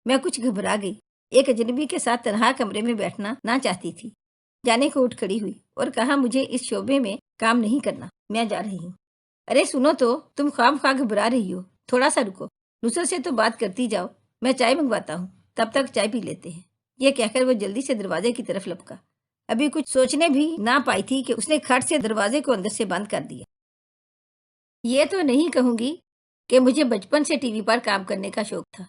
میں کچھ گھبرا گئی، ایک اجنبی کے ساتھ تنہا کمرے میں بیٹھنا نہ چاہتی تھی۔ جانے کو اٹھ کھڑی ہوئی اور کہا مجھے اس شعبے میں کام نہیں کرنا، میں جا رہی ہوں۔ ارے سنو تو، تم خواہ مخواہ گھبرا رہی ہو، تھوڑا سا رکو، نصرت سے تو بات کرتی جاؤ، میں چائے منگواتا ہوں، تب تک چائے پی لیتے ہیں۔ یہ کہہ کر وہ جلدی سے دروازے کی طرف لپکا۔ ابھی کچھ سوچنے بھی نہ پائی تھی کہ اس نے کھٹ سے دروازے کو اندر سے بند کر دیا۔ یہ تو نہیں کہوں گی کہ مجھے بچپن سے ٹی وی پر کام کرنے کا شوق تھا،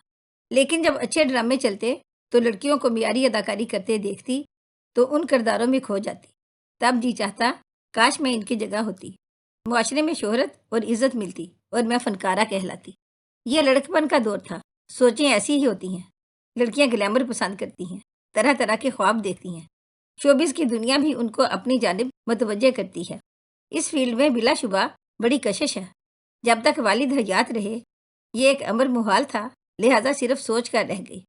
لیکن جب اچھے ڈرامے چلتے تو لڑکیوں کو معیاری اداکاری کرتے دیکھتی تو ان کرداروں میں کھو جاتی۔ تب جی چاہتا کاش میں ان کی جگہ ہوتی، معاشرے میں شہرت اور عزت ملتی اور میں فنکارہ کہلاتی۔ یہ لڑکپن کا دور تھا، سوچیں ایسی ہی ہوتی ہیں۔ لڑکیاں گلیمر پسند کرتی ہیں، طرح طرح کے خواب دیکھتی ہیں، شوبز کی دنیا بھی ان کو اپنی جانب متوجہ کرتی ہے۔ اس فیلڈ میں بلا شبہ بڑی کشش ہے۔ جب تک والد حیات رہے یہ ایک امر محال تھا، لہذا صرف سوچ کر رہ گئی۔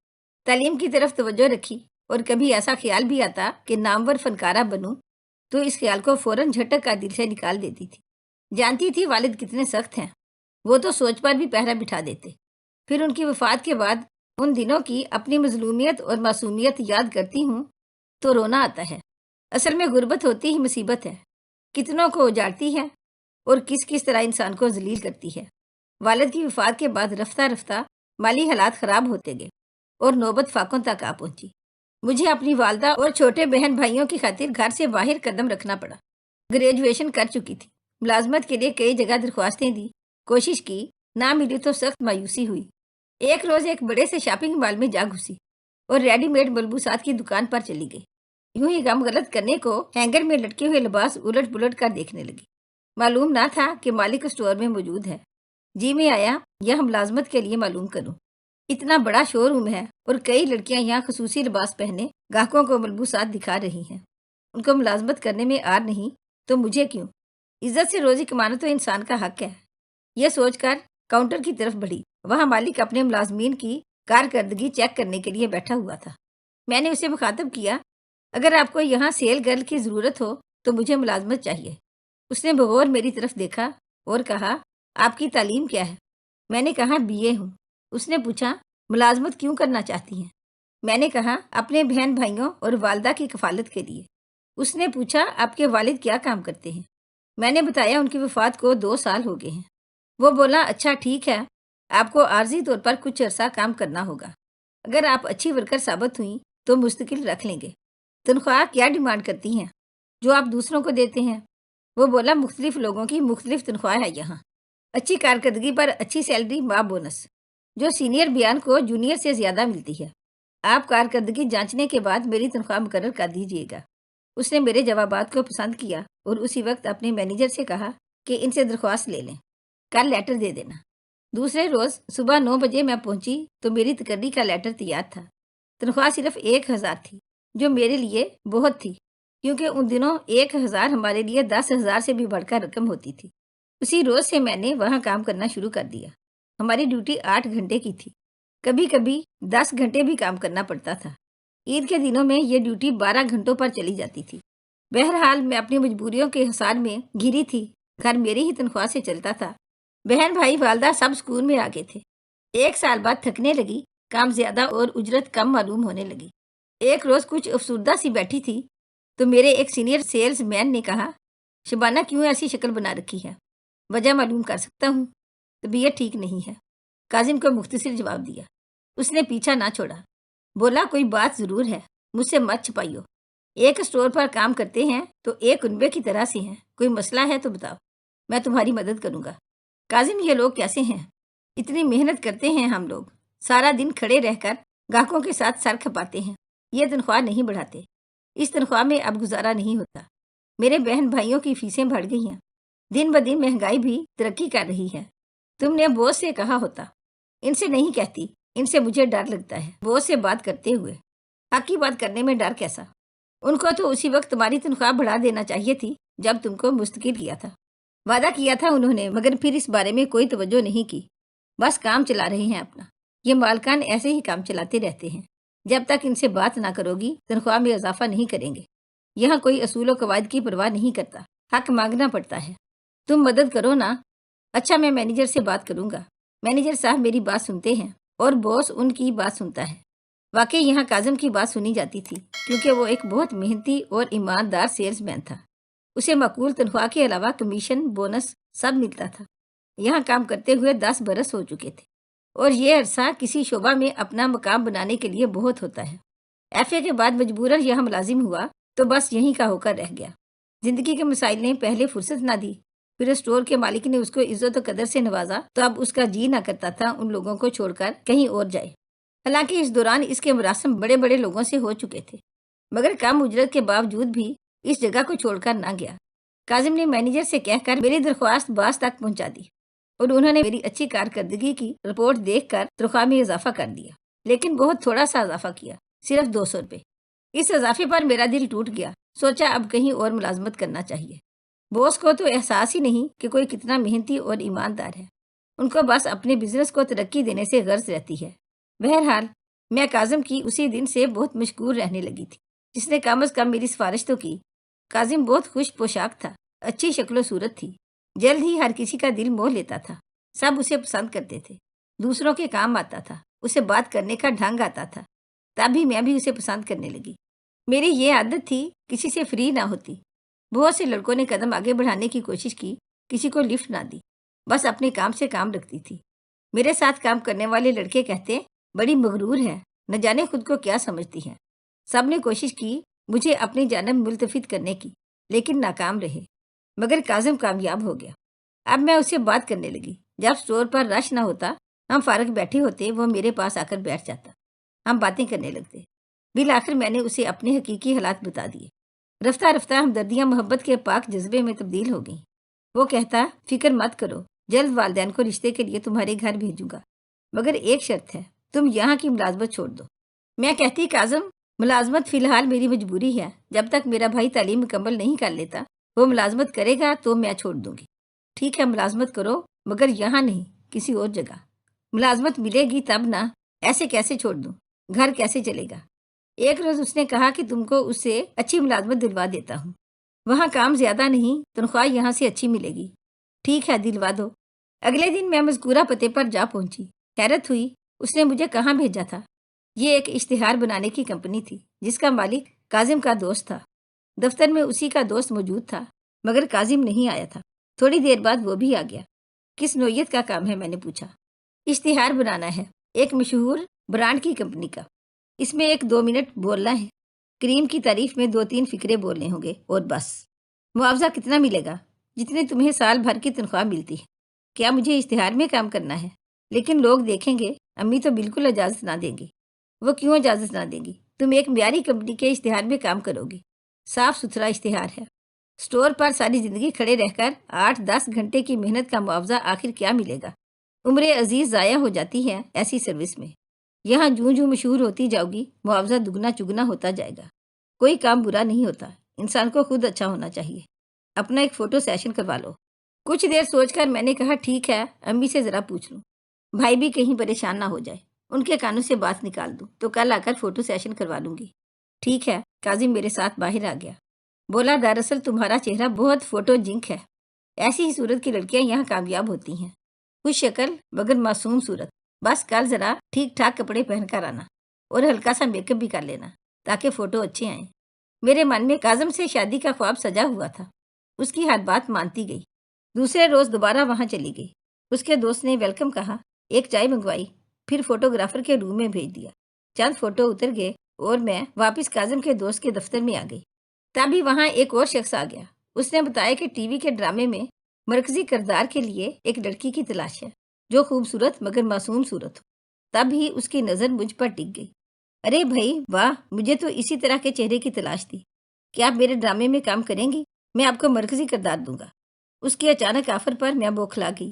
تعلیم کی طرف توجہ رکھی اور کبھی ایسا خیال بھی آتا کہ نامور فنکارہ بنوں تو اس خیال کو فوراً جھٹک کا دل سے نکال دیتی تھی۔ جانتی تھی والد کتنے سخت ہیں، وہ تو سوچ پر بھی پہرا بٹھا دیتے۔ پھر ان کی وفات کے بعد ان دنوں کی اپنی مظلومیت اور معصومیت یاد کرتی ہوں تو رونا آتا ہے۔ اصل میں غربت ہوتی ہی مصیبت ہے، کتنوں کو اجاڑتی ہے اور کس طرح انسان کو ذلیل کرتی ہے۔ والد کی وفات کے بعد رفتہ رفتہ مالی حالات خراب ہوتے گئے اور نوبت فاقوں تک آ پہنچی۔ مجھے اپنی والدہ اور چھوٹے بہن بھائیوں کی خاطر گھر سے باہر قدم رکھنا پڑا۔ گریجویشن کر چکی تھی، ملازمت کے لیے کئی جگہ درخواستیں دی، کوشش کی، نہ ملی تو سخت مایوسی ہوئی۔ ایک روز ایک بڑے سے شاپنگ مال میں جا گھسی اور ریڈی میڈ ملبوسات کی دکان پر چلی گئی۔ یوں ہی غم غلط کرنے کو ہینگر میں لٹکے ہوئے لباس الٹ پلٹ کر دیکھنے لگی۔ معلوم نہ تھا کہ مالک اسٹور میں موجود ہے۔ جی میں آیا یہاں ملازمت کے لیے معلوم کروں۔ اتنا بڑا شو روم ہے اور کئی لڑکیاں یہاں خصوصی لباس پہنے گاہکوں کو ملبوسات دکھا رہی ہیں۔ ان کو ملازمت کرنے میں آر نہیں تو مجھے کیوں؟ عزت سے روزی کمانا تو انسان کا حق ہے۔ یہ سوچ کر کاؤنٹر کی طرف بڑھی۔ وہاں مالک اپنے ملازمین کی کارکردگی چیک کرنے کے لیے بیٹھا ہوا تھا۔ میں نے اسے مخاطب کیا، اگر آپ کو یہاں سیل گرل کی ضرورت ہو تو مجھے ملازمت چاہیے۔ اس نے بغور میری طرف دیکھا اور کہا، آپ کی تعلیم کیا ہے؟ میں نے کہا BA ہوں۔ اس نے پوچھا، ملازمت کیوں کرنا چاہتی ہیں؟ میں نے کہا اپنے بہن بھائیوں اور والدہ کی کفالت کے لیے۔ اس نے پوچھا آپ کے والد کیا کام کرتے ہیں؟ میں نے بتایا ان کی وفات کو 2 سال ہو گئے ہیں۔ وہ بولا اچھا ٹھیک ہے، آپ کو عارضی طور پر کچھ عرصہ کام کرنا ہوگا، اگر آپ اچھی ورکر ثابت ہوئیں تو مستقل رکھ لیں گے۔ تنخواہ کیا ڈیمانڈ کرتی ہیں جو آپ دوسروں کو دیتے ہیں؟ وہ بولا مختلف لوگوں کی مختلف تنخواہ ہے یہاں، اچھی کارکردگی پر اچھی سیلری ماں بونس، جو سینئر بیان کو جونیئر سے زیادہ ملتی ہے۔ آپ کارکردگی جانچنے کے بعد میری تنخواہ مقرر کر دیجیے گا۔ اس نے میرے جوابات کو پسند کیا اور اسی وقت اپنے مینیجر سے کہا کہ ان سے درخواست لے لیں، کل لیٹر دے دینا۔ دوسرے روز صبح 9 بجے میں پہنچی تو میری تقرری کا لیٹر تیار تھا۔ تنخواہ صرف 1000 تھی، جو میرے لیے بہت تھی، کیونکہ ان دنوں 1000 ہمارے لیے 10,000 سے بھی بڑھ کر رقم ہوتی تھی۔ اسی روز سے میں نے وہاں کام کرنا شروع کر دیا۔ ہماری ڈیوٹی 8 گھنٹے کی تھی، کبھی کبھی 10 گھنٹے بھی کام کرنا پڑتا تھا۔ عید کے دنوں میں یہ ڈیوٹی 12 گھنٹوں پر چلی جاتی تھی۔ بہرحال میں اپنی مجبوریوں کے حصار میں گھری تھی، گھر میری ہی تنخواہ سے چلتا تھا۔ بہن بھائی والدہ سب اسکول میں آگے تھے۔ 1 سال بعد تھکنے لگی، کام زیادہ اور اجرت کم معلوم ہونے لگی۔ ایک روز کچھ افسردہ سی بیٹھی تھی تو میرے ایک سینئر سیلز مین نے کہا، شبانہ کیوں ایسی شکل بنا رکھی ہے؟ وجہ معلوم کر سکتا ہوں؟ طبیعت ٹھیک نہیں ہے، کاظم کو مختصر جواب دیا۔ اس نے پیچھا نہ چھوڑا، بولا کوئی بات ضرور ہے، مجھ سے مت چھپائیو۔ ایک اسٹور پر کام کرتے ہیں تو ایک کنبے کی طرح سے ہیں، کوئی مسئلہ ہے تو بتاؤ، میں تمہاری مدد کروں گا۔ کاظم یہ لوگ کیسے ہیں؟ اتنی محنت کرتے ہیں ہم لوگ، سارا دن کھڑے رہ کر گاہکوں کے ساتھ سر کھپاتے ہیں، یہ تنخواہ نہیں بڑھاتے، اس تنخواہ میں اب گزارا نہیں ہوتا۔ میرے بہن بھائیوں کی فیسیں بڑھ گئی ہیں، دن بدن مہنگائی بھی ترقی کر رہی ہے۔ تم نے بوس سے کہا ہوتا۔ ان سے نہیں کہتی، ان سے مجھے ڈر لگتا ہے، بوس سے بات کرتے ہوئے۔ حق کی بات کرنے میں ڈر کیسا؟ ان کو تو اسی وقت تمہاری تنخواہ بڑھا دینا چاہیے تھی جب تم کو مستقل کیا تھا۔ وعدہ کیا تھا انہوں نے، مگر پھر اس بارے میں کوئی توجہ نہیں کی، بس کام چلا رہے ہیں اپنا۔ یہ مالکان ایسے ہی کام چلاتے رہتے ہیں، جب تک ان سے بات نہ کرو گی تنخواہ میں اضافہ نہیں کریں گے۔ یہاں کوئی اصول و قواعد کی پرواہ نہیں کرتا، حق مانگنا پڑتا ہے۔ تم مدد کرو نا۔ اچھا میں مینیجر سے بات کروں گا۔ مینیجر صاحب میری بات سنتے ہیں؟ اور باس ان کی بات سنتا ہے۔ واقعی یہاں کاظم کی بات سنی جاتی تھی کیونکہ وہ ایک بہت محنتی اور ایماندار سیلز مین تھا۔ اسے معقول تنخواہ کے علاوہ کمیشن، بونس سب ملتا تھا۔ یہاں کام کرتے ہوئے 10 برس ہو چکے تھے اور یہ عرصہ کسی شعبہ میں اپنا مقام بنانے کے لیے بہت ہوتا ہے۔ ایف اے کے بعد مجبوراً یہاں ملازم ہوا تو بس یہیں کا ہو کر رہ گیا۔ زندگی کے مسائل نے پہلے فرصت نہ دی، پھر اسٹور کے مالک نے اس کو عزت و قدر سے نوازا تو اب اس کا جی نہ کرتا تھا ان لوگوں کو چھوڑ کر کہیں اور جائے۔ حالانکہ اس دوران اس کے مراسم بڑے بڑے لوگوں سے ہو چکے تھے، مگر کم اجرت کے باوجود بھی اس جگہ کو چھوڑ کر نہ گیا۔ کاظم نے مینیجر سے کہہ کر میری درخواست باس تک پہنچا دی اور انہوں نے میری اچھی کارکردگی کی رپورٹ دیکھ کر تنخواہ میں اضافہ کر دیا، لیکن بہت تھوڑا سا اضافہ کیا، صرف 200 روپے۔ اس اضافے پر میرا دل ٹوٹ گیا، سوچا اب کہیں اور ملازمت کرنا چاہیے۔ باس کو تو احساس ہی نہیں کہ کوئی کتنا محنتی اور ایماندار ہے، ان کو بس اپنے بزنس کو ترقی دینے سے غرض رہتی ہے۔ بہرحال میں کاظم کی اسی دن سے بہت مشکور رہنے لگی تھی، جس نے کم از کم میری سفارش تو کی۔ کاظم بہت خوش پوشاک تھا، اچھی شکل و صورت تھی، جلد ہی ہر کسی کا دل موہ لیتا تھا، سب اسے پسند کرتے تھے، دوسروں کے کام آتا تھا، اسے بات کرنے کا ڈھنگ آتا تھا، تبھی میں بھی اسے پسند کرنے لگی۔ میری یہ عادت تھی کسی سے فری نہ ہوتی۔ بہت سے لڑکوں نے قدم آگے بڑھانے کی کوشش کی، کسی کو لفٹ نہ دی، بس اپنے کام سے کام رکھتی تھی۔ میرے ساتھ کام کرنے والے لڑکے کہتے بڑی مغرور ہے، نہ جانے خود کو کیا سمجھتی ہے۔ سب نے کوشش کی مجھے اپنی جانب ملتفت کرنے کی، لیکن ناکام رہے، مگر کاظم کامیاب ہو گیا۔ اب میں اسے بات کرنے لگی۔ جب اسٹور پر رش نہ ہوتا، ہم فارغ بیٹھے ہوتے، وہ میرے پاس آ کر بیٹھ جاتا، ہم باتیں کرنے لگتے۔ بالآخر میں نے اسے اپنے حقیقی حالات بتا دیے۔ رفتہ رفتہ ہمدردیاں محبت کے پاک جذبے میں تبدیل ہو گئیں۔ وہ کہتا فکر مت کرو، جلد والدین کو رشتے کے لیے تمہارے گھر بھیجوں گا، مگر ایک شرط ہے، تم یہاں کی ملازمت چھوڑ دو۔ میں کہتی کاظم ملازمت فی الحال میری مجبوری ہے، جب تک میرا بھائی تعلیم مکمل نہیں کر لیتا، وہ ملازمت کرے گا تو میں چھوڑ دوں گی۔ ٹھیک ہے ملازمت کرو، مگر یہاں نہیں، کسی اور جگہ۔ ملازمت ملے گی تب نہ، ایسے کیسے چھوڑ دوں، گھر کیسے چلے گا؟ ایک روز اس نے کہا کہ تم کو اس سے اچھی ملازمت دلوا دیتا ہوں، وہاں کام زیادہ نہیں، تنخواہ یہاں سے اچھی ملے گی۔ ٹھیک ہے دلوا دو۔ اگلے دن میں مذکورہ پتے پر جا پہنچی۔ حیرت ہوئی اس نے مجھے کہاں بھیجا تھا۔ یہ ایک اشتہار بنانے کی کمپنی تھی جس کا مالک کاظم کا دوست تھا۔ دفتر میں اسی کا دوست موجود تھا، مگر کاظم نہیں آیا تھا۔ تھوڑی دیر بعد وہ بھی آ گیا۔ کس نوعیت کا کام ہے میں نے پوچھا۔ اشتہار بنانا ہے، ایک مشہور برانڈ کی کمپنی کا۔ اس میں ایک 2 منٹ بولنا ہے، کریم کی تعریف میں 2-3 فقرے بولنے ہوں گے اور بس۔ معاوضہ کتنا ملے گا؟ جتنے تمہیں سال بھر کی تنخواہ ملتی ہے۔ کیا مجھے اشتہار میں کام کرنا ہے؟ لیکن لوگ دیکھیں گے، امی تو بالکل اجازت نہ دیں گی۔ وہ کیوں اجازت نہ دیں گی؟ تم ایک معیاری کمپنی کے اشتہار میں کام کرو گی، صاف ستھرا اشتہار ہے۔ اسٹور پر ساری زندگی کھڑے رہ کر 8-10 گھنٹے کی محنت کا معاوضہ آخر کیا ملے گا؟ عمر عزیز ضائع ہو جاتی ہے ایسی سروس میں۔ یہاں جوں جوں مشہور ہوتی جاؤ گی، معاوضہ دگنا چگنا ہوتا جائے گا۔ کوئی کام برا نہیں ہوتا، انسان کو خود اچھا ہونا چاہیے۔ اپنا ایک فوٹو سیشن کروا لو۔ کچھ دیر سوچ کر میں نے کہا ٹھیک ہے، امی سے ذرا پوچھ لوں، بھائی بھی کہیں پریشان نہ ہو جائے، ان کے کانوں سے بات نکال دوں تو کل آ کر فوٹو سیشن کروا لوں گی۔ ٹھیک ہے۔ کاظم میرے ساتھ باہر آ گیا، بولا دراصل تمہارا چہرہ بہت فوٹو جنک ہے، ایسی ہی صورت کی لڑکیاں یہاں کامیاب ہوتی ہیں، خوش شکل مگر معصوم صورت۔ بس کل ذرا ٹھیک ٹھاک کپڑے پہن کر آنا اور ہلکا سا میک اپ بھی کر لینا تاکہ فوٹو اچھے آئیں۔ میرے من میں کاظم سے شادی کا خواب سجا ہوا تھا، اس کی ہر بات مانتی گئی۔ دوسرے روز دوبارہ وہاں چلی گئی۔ اس کے دوست نے ویلکم کہا، ایک چائے منگوائی، پھر فوٹوگرافر کے روم میں بھیج دیا۔ چند فوٹو اتر گئے اور میں واپس کاظم کے دوست کے دفتر میں آ گئی۔ تبھی وہاں ایک اور شخص آ گیا۔ اس نے بتایا کہ ٹی وی کے ڈرامے میں مرکزی کردار کے لیے ایک لڑکی کی تلاش ہے جو خوبصورت مگر معصوم صورت ہو۔ تب ہی اس کی نظر مجھ پر ٹک گئی۔ ارے بھائی واہ، مجھے تو اسی طرح کے چہرے کی تلاش تھی۔ کیا آپ میرے ڈرامے میں کام کریں گی؟ میں آپ کو مرکزی کردار دوں گا۔ اس کے اچانک آفر پر میں بوکھلا گئی،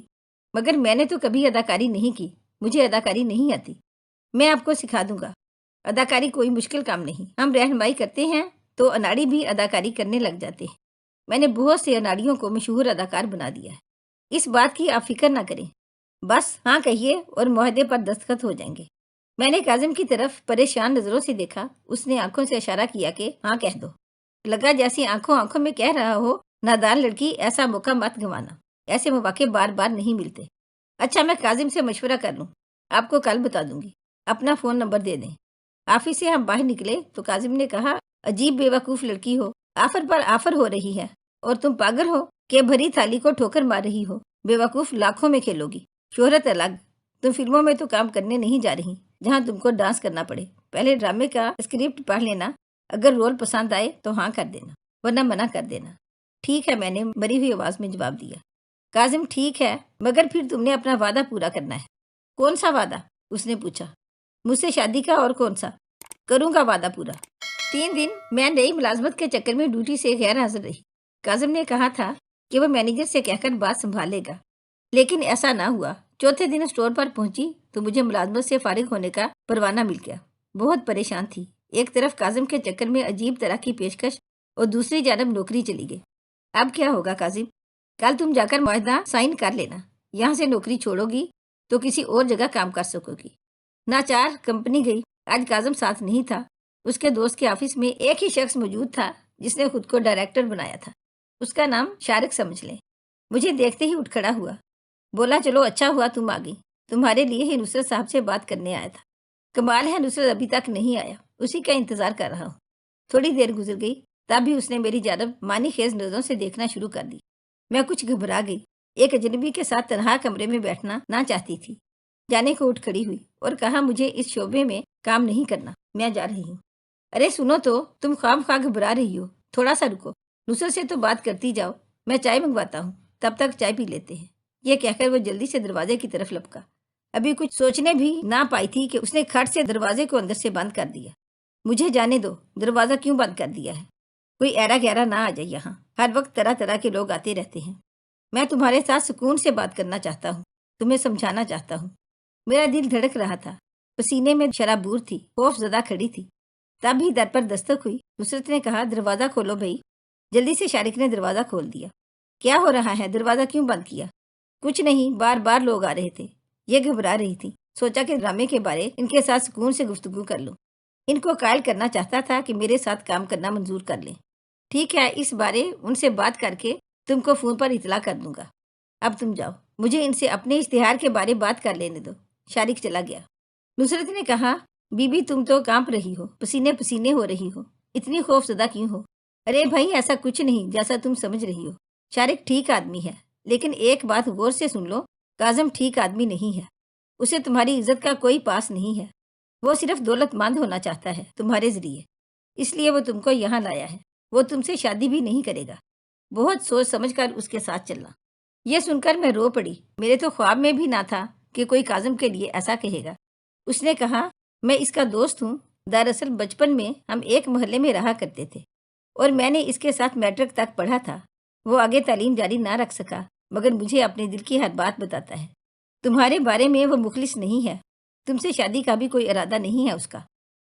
مگر میں نے تو کبھی اداکاری نہیں کی، مجھے اداکاری نہیں آتی۔ میں آپ کو سکھا دوں گا، اداکاری کوئی مشکل کام نہیں، ہم رہنمائی کرتے ہیں تو اناڑی بھی اداکاری کرنے لگ جاتے ہیں۔ میں نے بہت سے اناڑیوں کو مشہور اداکار بنا دیا ہے، اس بات کی آپ فکر نہ کریں، بس ہاں کہیے اور معاہدے پر دستخط ہو جائیں گے۔ میں نے کاظم کی طرف پریشان نظروں سے دیکھا۔ اس نے آنکھوں سے اشارہ کیا کہ ہاں کہہ دو۔ لگا جیسی آنکھوں آنکھوں میں کہہ رہا ہو، نادان لڑکی ایسا موقع مت گنوانا، ایسے مواقع بار بار نہیں ملتے۔ اچھا میں کاظم سے مشورہ کر لوں، آپ کو کل بتا دوں گی، اپنا فون نمبر دے دیں۔ آفس سے ہم باہر نکلے تو کاظم نے کہا، عجیب بیوقوف لڑکی ہو، آفر پر آفر ہو رہی ہے اور تم پاگل ہو کہ بھری تھالی کو ٹھوکر مار رہی ہو۔ بیوقوف لاکھوں میں کھیلو گی، شہرت الگ۔ تم فلموں میں تو کام کرنے نہیں جا رہی جہاں تم کو ڈانس کرنا پڑے۔ پہلے ڈرامے کا اسکرپٹ پڑھ لینا، اگر رول پسند آئے تو ہاں کر دینا، ورنہ منع کر دینا۔ ٹھیک ہے، میں نے مری ہوئی آواز میں جواب دیا۔ کاظم، ٹھیک ہے، مگر پھر تم نے اپنا وعدہ پورا کرنا ہے۔ کون سا وعدہ؟ اس نے پوچھا۔ مجھ سے شادی کا، اور کون سا؟ کروں گا وعدہ پورا۔ 3 دن میں نئی ملازمت کے چکر میں ڈیوٹی سے غیر حاضر رہی۔ کاظم نے کہا تھا کہ وہ مینیجر سے کہہ کر بات سنبھالے گا، لیکن ایسا نہ ہوا۔ چوتھے دن اسٹور پر پہنچی تو مجھے ملازمت سے فارغ ہونے کا پروانہ مل گیا۔ بہت پریشان تھی، ایک طرف کاظم کے چکر میں عجیب طرح کی پیشکش اور دوسری جانب نوکری چلی گئی۔ اب کیا ہوگا کاظم؟ کل تم جا کر معاہدہ سائن کر لینا، یہاں سے نوکری چھوڑو گی تو کسی اور جگہ کام کر سکو گی۔ ناچار کمپنی گئی۔ آج کاظم ساتھ نہیں تھا۔ اس کے دوست کے آفس میں ایک ہی شخص موجود تھا جس نے خود کو ڈائریکٹر بنایا تھا۔ اس کا نام شارق سمجھ لیں۔ مجھے دیکھتے ہی اٹھ کھڑا ہوا، بولا، چلو اچھا ہوا تم آ گئی، تمہارے لیے ہی نصرت صاحب سے بات کرنے آیا تھا۔ کمال ہے، نصرت ابھی تک نہیں آیا، اسی کا انتظار کر رہا ہوں۔ تھوڑی دیر گزر گئی، تب بھی اس نے میری جانب معنی خیز نظروں سے دیکھنا شروع کر دی۔ میں کچھ گھبرا گئی، ایک اجنبی کے ساتھ تنہا کمرے میں بیٹھنا نہ چاہتی تھی۔ جانے کو اٹھ کھڑی ہوئی اور کہا، مجھے اس شعبے میں کام نہیں کرنا، میں جا رہی ہوں۔ ارے سنو تو، تم خواہ خواہ گھبرا رہی ہو، تھوڑا سا رکو، نصرت سے تو بات کرتی جاؤ، میں چائے منگواتا ہوں، تب تک چائے پی لیتے ہیں۔ یہ کہہ کر وہ جلدی سے دروازے کی طرف لپکا۔ ابھی کچھ سوچنے بھی نہ پائی تھی کہ اس نے کھٹ سے دروازے کو اندر سے بند کر دیا۔ مجھے جانے دو، دروازہ کیوں بند کر دیا ہے؟ کوئی ایرا گہرا نہ آ جائے، یہاں ہر وقت طرح طرح کے لوگ آتے رہتے ہیں۔ میں تمہارے ساتھ سکون سے بات کرنا چاہتا ہوں، تمہیں سمجھانا چاہتا ہوں۔ میرا دل دھڑک رہا تھا، پسینے میں شرابور تھی، خوف زدہ کھڑی تھی۔ تب ہی در پر دستک ہوئی۔ نصرت نے کہا، دروازہ کھولو بھائی۔ جلدی سے شارق نے دروازہ کھول دیا۔ کیا ہو رہا ہے؟ دروازہ کیوں بند کیا؟ کچھ نہیں، بار بار لوگ آ رہے تھے، یہ گھبرا رہی تھی۔ سوچا کہ ڈرامے کے بارے ان کے ساتھ سکون سے گفتگو کر لوں۔ ان کو قائل کرنا چاہتا تھا کہ میرے ساتھ کام کرنا منظور کر لیں۔ ٹھیک ہے، اس بارے ان سے بات کر کے تم کو فون پر اطلاع کر دوں گا۔ اب تم جاؤ، مجھے ان سے اپنے اشتہار کے بارے بات کر لینے دو۔ شارق چلا گیا۔ نصرت نے کہا، بی بی تم تو کانپ رہی ہو، پسینے پسینے ہو رہی ہو، اتنی خوف زدہ کیوں ہو؟ ارے بھائی، ایسا کچھ نہیں جیسا تم سمجھ رہی ہو۔ شارق ٹھیک آدمی ہے، لیکن ایک بات غور سے سن لو، کاظم ٹھیک آدمی نہیں ہے۔ اسے تمہاری عزت کا کوئی پاس نہیں ہے۔ وہ صرف دولت مند ہونا چاہتا ہے تمہارے ذریعے، اس لیے وہ تم کو یہاں لایا ہے۔ وہ تم سے شادی بھی نہیں کرے گا۔ بہت سوچ سمجھ کر اس کے ساتھ چلنا۔ یہ سن کر میں رو پڑی۔ میرے تو خواب میں بھی نہ تھا کہ کوئی کاظم کے لیے ایسا کہے گا۔ اس نے کہا، میں اس کا دوست ہوں، دراصل بچپن میں ہم ایک محلے میں رہا کرتے تھے اور میں نے اس کے ساتھ میٹرک تک پڑھا تھا۔ وہ آگے تعلیم جاری نہ رکھ سکا، مگر مجھے اپنے دل کی ہر بات بتاتا ہے۔ تمہارے بارے میں وہ مخلص نہیں ہے، تم سے شادی کا بھی کوئی ارادہ نہیں ہے اس کا۔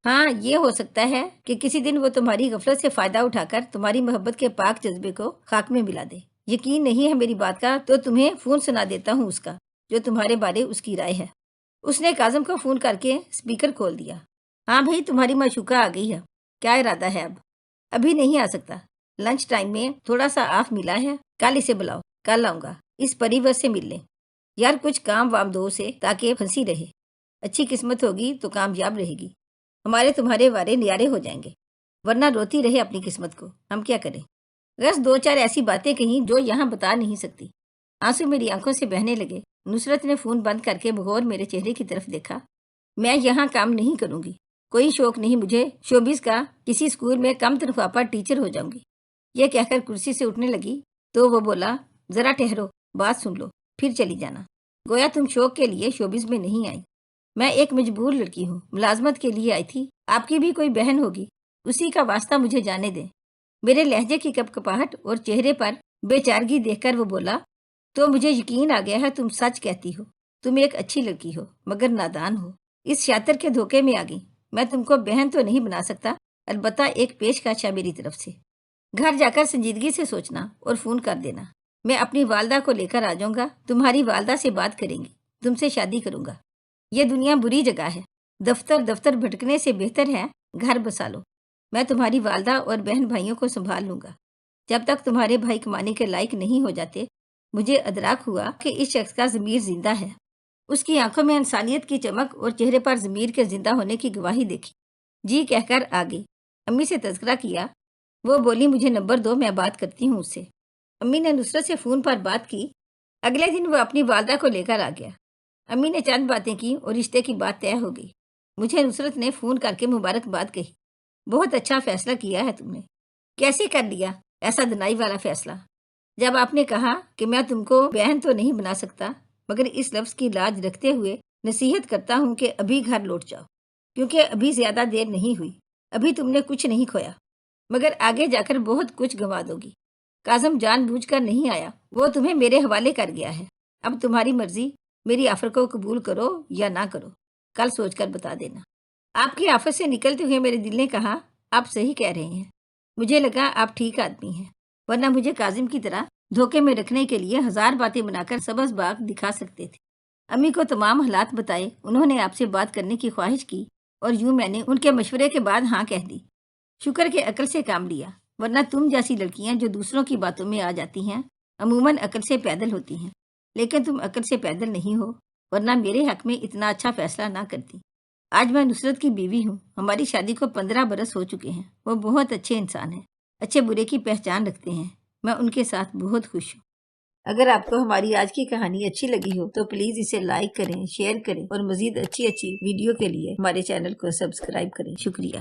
ہاں، یہ ہو سکتا ہے کہ کسی دن وہ تمہاری غفلت سے فائدہ اٹھا کر تمہاری محبت کے پاک جذبے کو خاک میں ملا دے۔ یقین نہیں ہے میری بات کا تو تمہیں فون سنا دیتا ہوں اس کا، جو تمہارے بارے اس کی رائے ہے۔ اس نے کاظم کو فون کر کے اسپیکر کھول دیا۔ ہاں بھائی، تمہاری معشوقہ آ گئی ہے، کیا ارادہ ہے اب؟ ابھی نہیں آ سکتا، لنچ ٹائم میں تھوڑا سا آف ملا ہے، کل اسے بلاؤ۔ کل آؤں گا، اس پریور سے مل لیں۔ یار کچھ کام وام دو اسے تاکہ پھنسی رہے، اچھی قسمت ہوگی تو کامیاب رہے گی، ہمارے تمہارے وارے نیارے ہو جائیں گے، ورنہ روتی رہے اپنی قسمت کو، ہم کیا کریں؟ بس 2-4 ایسی باتیں کہیں جو یہاں بتا نہیں سکتی۔ آنسو میری آنکھوں سے بہنے لگے۔ نصرت نے فون بند کر کے بغور میرے چہرے کی طرف دیکھا۔ میں یہاں کام نہیں کروں گی، کوئی شوق نہیں مجھے شوبز کا، کسی اسکول میں کم تنخواہ پر ٹیچر ہو جاؤں گی۔ یہ کہہ کر کرسی سے اٹھنے لگی تو وہ بولا، ذرا ٹھہرو، بات سن لو، پھر چلی جانا۔ گویا تم شوق کے لیے شوبز میں نہیں آئی۔ میں ایک مجبور لڑکی ہوں، ملازمت کے لیے آئی تھی۔ آپ کی بھی کوئی بہن ہوگی، اسی کا واسطہ مجھے جانے دیں۔ میرے لہجے کی کپکپاہٹ اور چہرے پر بے چارگی دیکھ کر وہ بولا، تو مجھے یقین آ گیا ہے تم سچ کہتی ہو، تم ایک اچھی لڑکی ہو مگر نادان ہو، اس شاطر کے دھوکے میں آ گئی۔ میں تم کو بہن تو نہیں بنا سکتا، البتہ ایک پیشکش ہے میری طرف سے۔ گھر جا کر سنجیدگی سے سوچنا اور فون کر دینا۔ میں اپنی والدہ کو لے کر آ جاؤں گا، تمہاری والدہ سے بات کریں گی، تم سے شادی کروں گا۔ یہ دنیا بری جگہ ہے، دفتر دفتر بھٹکنے سے بہتر ہے گھر بسا لو۔ میں تمہاری والدہ اور بہن بھائیوں کو سنبھال لوں گا۔ جب تک تمہارے بھائی کمانے کے لائق نہیں ہو جاتے، مجھے ادراک ہوا کہ اس شخص کا ضمیر زندہ ہے۔ اس کی آنکھوں میں انسانیت کی چمک اور چہرے پر ضمیر کے زندہ ہونے کی گواہی دیکھی۔ جی کہہ کر آگے امی سے تذکرہ کیا۔ وہ بولی مجھے نمبر دو، میں بات کرتی ہوں اس سے۔ امی نے نصرت سے فون پر بات کی۔ اگلے دن وہ اپنی والدہ کو لے کر آ گیا۔ امی نے چند باتیں کی اور رشتے کی بات طے ہو گئی۔ مجھے نصرت نے فون کر کے مبارکباد کہی۔ بہت اچھا فیصلہ کیا ہے تم نے۔ کیسے کر لیا ایسا دنائی والا فیصلہ؟ جب آپ نے کہا کہ میں تم کو بہن تو نہیں بنا سکتا، مگر اس لفظ کی لاج رکھتے ہوئے نصیحت کرتا ہوں کہ ابھی گھر لوٹ جاؤ، کیونکہ ابھی زیادہ دیر نہیں ہوئی، ابھی تم نے کچھ نہیں کھویا، مگر آگے جا کر بہت کچھ گنوا دو گی۔ کاظم جان بوجھ کر نہیں آیا، وہ تمہیں میرے حوالے کر گیا ہے۔ اب تمہاری مرضی، میری آفر کو قبول کرو یا نہ کرو، کل سوچ کر بتا دینا۔ آپ کی آفس سے نکلتے ہوئے میرے دل نے کہا آپ صحیح کہہ رہے ہیں۔ مجھے لگا آپ ٹھیک آدمی ہیں، ورنہ مجھے کاظم کی طرح دھوکے میں رکھنے کے لیے ہزار باتیں بنا کر سبز باغ دکھا سکتے تھے۔ امی کو تمام حالات بتائے، انہوں نے آپ سے بات کرنے کی خواہش کی اور یوں میں نے ان کے مشورے کے بعد ہاں کہہ دی۔ شکر کہ عقل سے کام لیا، ورنہ تم جیسی لڑکیاں جو دوسروں کی باتوں میں آ جاتی ہیں عموماً عقل سے پیدل ہوتی ہیں، لیکن تم عقل سے پیدل نہیں ہو، ورنہ میرے حق میں اتنا اچھا فیصلہ نہ کرتی۔ آج میں نصرت کی بیوی ہوں، ہماری شادی کو 15 برس ہو چکے ہیں۔ وہ بہت اچھے انسان ہیں، اچھے برے کی پہچان رکھتے ہیں، میں ان کے ساتھ بہت خوش ہوں۔ اگر آپ کو ہماری آج کی کہانی اچھی لگی ہو تو پلیز اسے لائک کریں، شیئر کریں اور مزید اچھی ویڈیو کے لیے ہمارے چینل کو سبسکرائب کریں۔ شکریہ۔